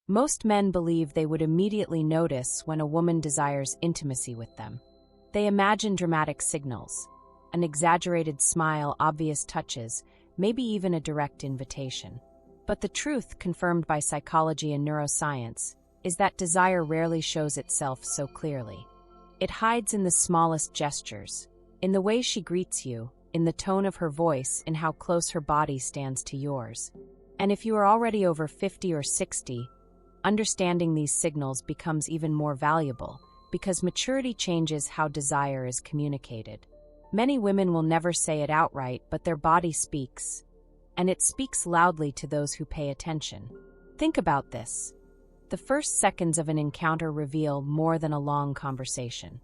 Most men believe they would immediately notice when a woman desires intimacy with them. They imagine dramatic signals, an exaggerated smile, obvious touches, maybe even a direct invitation. But the truth, confirmed by psychology and neuroscience, is that desire rarely shows itself so clearly. It hides in the smallest gestures, in the way she greets you, in the tone of her voice, in how close her body stands to yours. And if you are already over 50 or 60, understanding these signals becomes even more valuable, because maturity changes how desire is communicated. Many women will never say it outright, but their body speaks, and it speaks loudly to those who pay attention. Think about this. The first seconds of an encounter reveal more than a long conversation.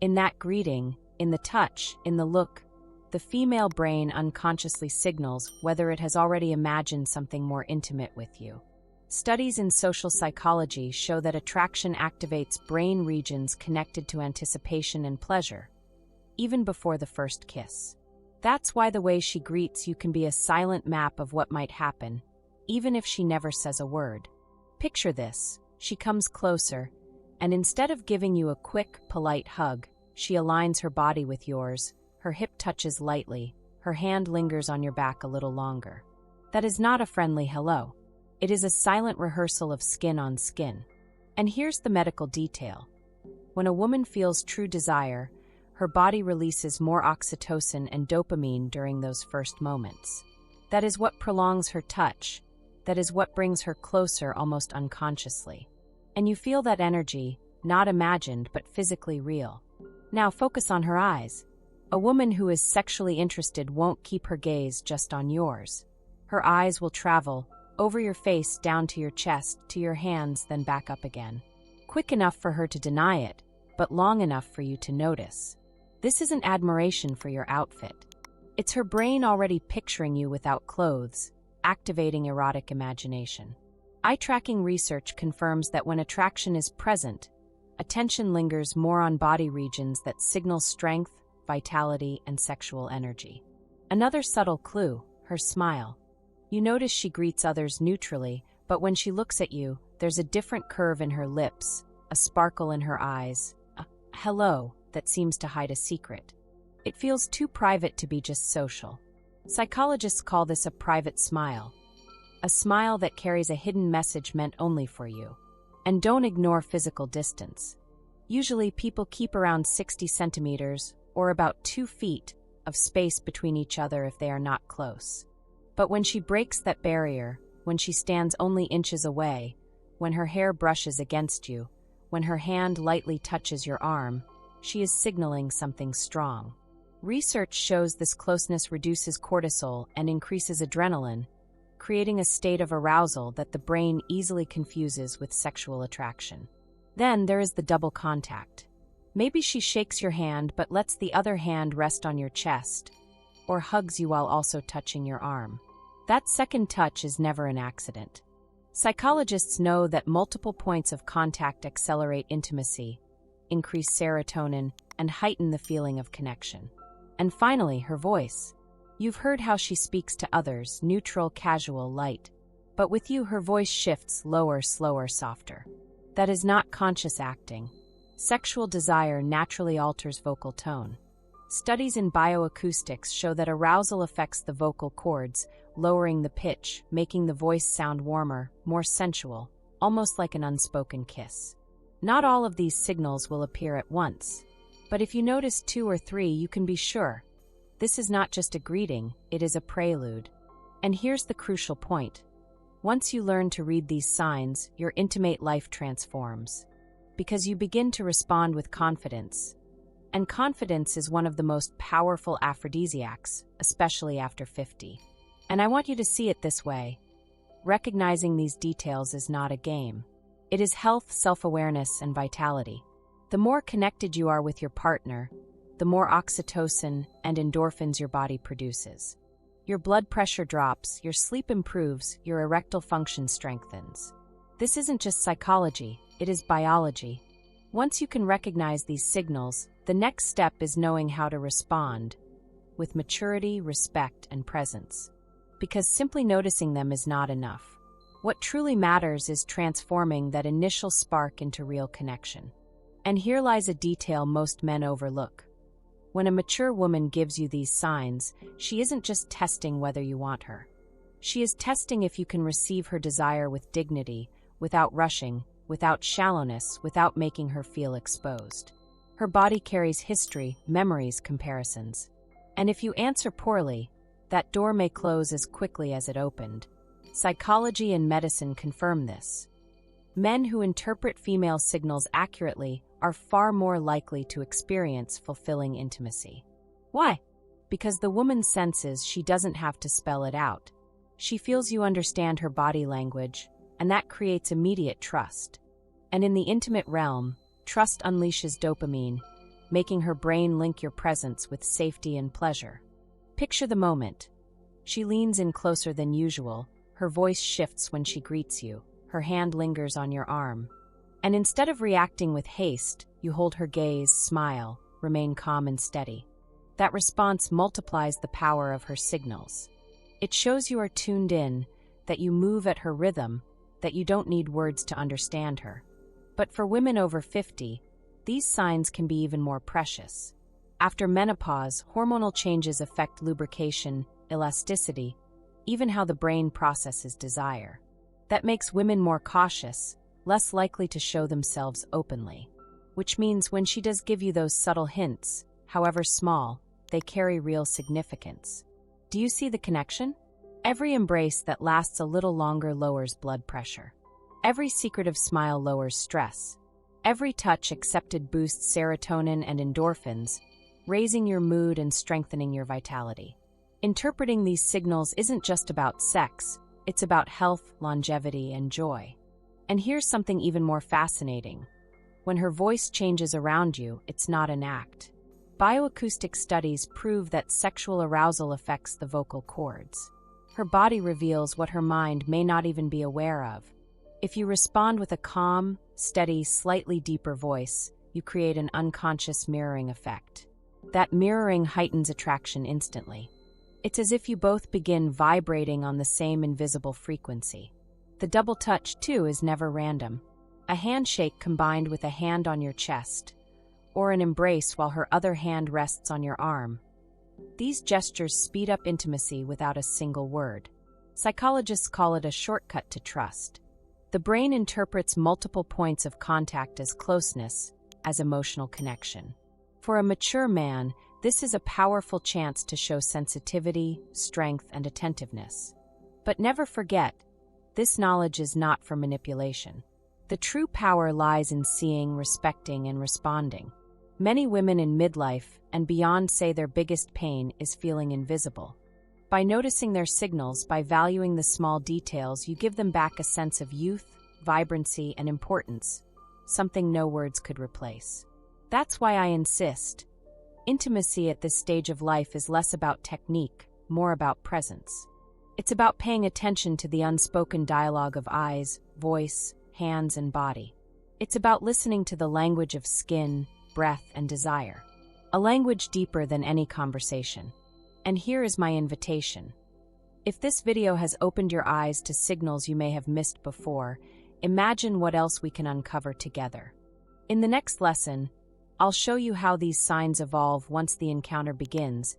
In that greeting, in the touch, in the look, the female brain unconsciously signals whether it has already imagined something more intimate with you. Studies in social psychology show that attraction activates brain regions connected to anticipation and pleasure, even before the first kiss. That's why the way she greets you can be a silent map of what might happen, even if she never says a word. Picture this: she comes closer, and instead of giving you a quick, polite hug, she aligns her body with yours, her hip touches lightly, her hand lingers on your back a little longer. That is not a friendly hello. It is a silent rehearsal of skin on skin. And here's the medical detail. When a woman feels true desire, her body releases more oxytocin and dopamine during those first moments. That is what prolongs her touch. That is what brings her closer almost unconsciously. And you feel that energy, not imagined but physically real. Now focus on her eyes. A woman who is sexually interested won't keep her gaze just on yours. Her eyes will travel over your face, down to your chest, to your hands, then back up again. Quick enough for her to deny it, but long enough for you to notice. This isn't admiration for your outfit. It's her brain already picturing you without clothes, activating erotic imagination. Eye-tracking research confirms that when attraction is present, attention lingers more on body regions that signal strength, vitality, and sexual energy. Another subtle clue: her smile. You notice she greets others neutrally, but when she looks at you, there's a different curve in her lips, a sparkle in her eyes, a hello that seems to hide a secret. It feels too private to be just social. Psychologists call this a private smile, a smile that carries a hidden message meant only for you. And don't ignore physical distance. Usually people keep around 60 centimeters, or about 2 feet, of space between each other if they are not close. But when she breaks that barrier, when she stands only inches away, when her hair brushes against you, when her hand lightly touches your arm, she is signaling something strong. Research shows this closeness reduces cortisol and increases adrenaline, creating a state of arousal that the brain easily confuses with sexual attraction. Then there is the double contact. Maybe she shakes your hand but lets the other hand rest on your chest, or hugs you while also touching your arm. That second touch is never an accident. Psychologists know that multiple points of contact accelerate intimacy, increase serotonin, and heighten the feeling of connection. And finally, her voice. You've heard how she speaks to others, neutral, casual, light. But with you, her voice shifts lower, slower, softer. That is not conscious acting. Sexual desire naturally alters vocal tone. Studies in bioacoustics show that arousal affects the vocal cords, lowering the pitch, making the voice sound warmer, more sensual, almost like an unspoken kiss. Not all of these signals will appear at once, but if you notice 2 or 3, you can be sure. This is not just a greeting, it is a prelude. And here's the crucial point. Once you learn to read these signs, your intimate life transforms. Because you begin to respond with confidence. And confidence is one of the most powerful aphrodisiacs, especially after 50. And I want you to see it this way. Recognizing these details is not a game. It is health, self-awareness, and vitality. The more connected you are with your partner, the more oxytocin and endorphins your body produces. Your blood pressure drops, your sleep improves, your erectile function strengthens. This isn't just psychology, it is biology. Once you can recognize these signals, the next step is knowing how to respond with maturity, respect, and presence. Because simply noticing them is not enough. What truly matters is transforming that initial spark into real connection. And here lies a detail most men overlook. When a mature woman gives you these signs, she isn't just testing whether you want her. She is testing if you can receive her desire with dignity, without rushing, without shallowness, without making her feel exposed. Her body carries history, memories, comparisons. And if you answer poorly, that door may close as quickly as it opened. Psychology and medicine confirm this. Men who interpret female signals accurately are far more likely to experience fulfilling intimacy. Why? Because the woman senses she doesn't have to spell it out. She feels you understand her body language, and that creates immediate trust. And in the intimate realm, trust unleashes dopamine, making her brain link your presence with safety and pleasure. Picture the moment. She leans in closer than usual, her voice shifts when she greets you, her hand lingers on your arm. And instead of reacting with haste, you hold her gaze, smile, remain calm and steady. That response multiplies the power of her signals. It shows you are tuned in, that you move at her rhythm, that you don't need words to understand her. But for women over 50, these signs can be even more precious. After menopause, hormonal changes affect lubrication, elasticity, even how the brain processes desire. That makes women more cautious, less likely to show themselves openly. Which means when she does give you those subtle hints, however small, they carry real significance. Do you see the connection? Every embrace that lasts a little longer lowers blood pressure. Every secretive smile lowers stress. Every touch accepted boosts serotonin and endorphins, raising your mood and strengthening your vitality. Interpreting these signals isn't just about sex, it's about health, longevity, and joy. And here's something even more fascinating. When her voice changes around you, it's not an act. Bioacoustic studies prove that sexual arousal affects the vocal cords. Her body reveals what her mind may not even be aware of. If you respond with a calm, steady, slightly deeper voice, you create an unconscious mirroring effect. That mirroring heightens attraction instantly. It's as if you both begin vibrating on the same invisible frequency. The double touch, too, is never random. A handshake combined with a hand on your chest, or an embrace while her other hand rests on your arm. These gestures speed up intimacy without a single word. Psychologists call it a shortcut to trust. The brain interprets multiple points of contact as closeness, as emotional connection. For a mature man, this is a powerful chance to show sensitivity, strength, and attentiveness. But never forget, this knowledge is not for manipulation. The true power lies in seeing, respecting, and responding. Many women in midlife and beyond say their biggest pain is feeling invisible. By noticing their signals, by valuing the small details, you give them back a sense of youth, vibrancy, and importance, something no words could replace. That's why I insist. Intimacy at this stage of life is less about technique, more about presence. It's about paying attention to the unspoken dialogue of eyes, voice, hands, and body. It's about listening to the language of skin, breath, and desire. A language deeper than any conversation. And here is my invitation. If this video has opened your eyes to signals you may have missed before, imagine what else we can uncover together. In the next lesson, I'll show you how these signs evolve once the encounter begins,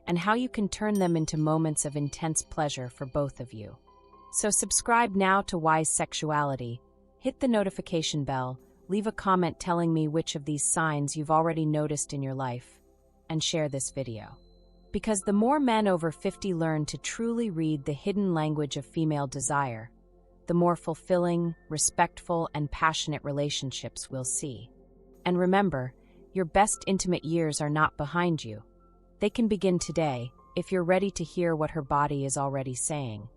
and how you can turn them into moments of intense pleasure for both of you. So subscribe now to Wise Sexuality, hit the notification bell, leave a comment telling me which of these signs you've already noticed in your life, and share this video. Because the more men over 50 learn to truly read the hidden language of female desire, the more fulfilling, respectful, and passionate relationships we'll see. And remember, your best intimate years are not behind you. They can begin today, if you're ready to hear what her body is already saying.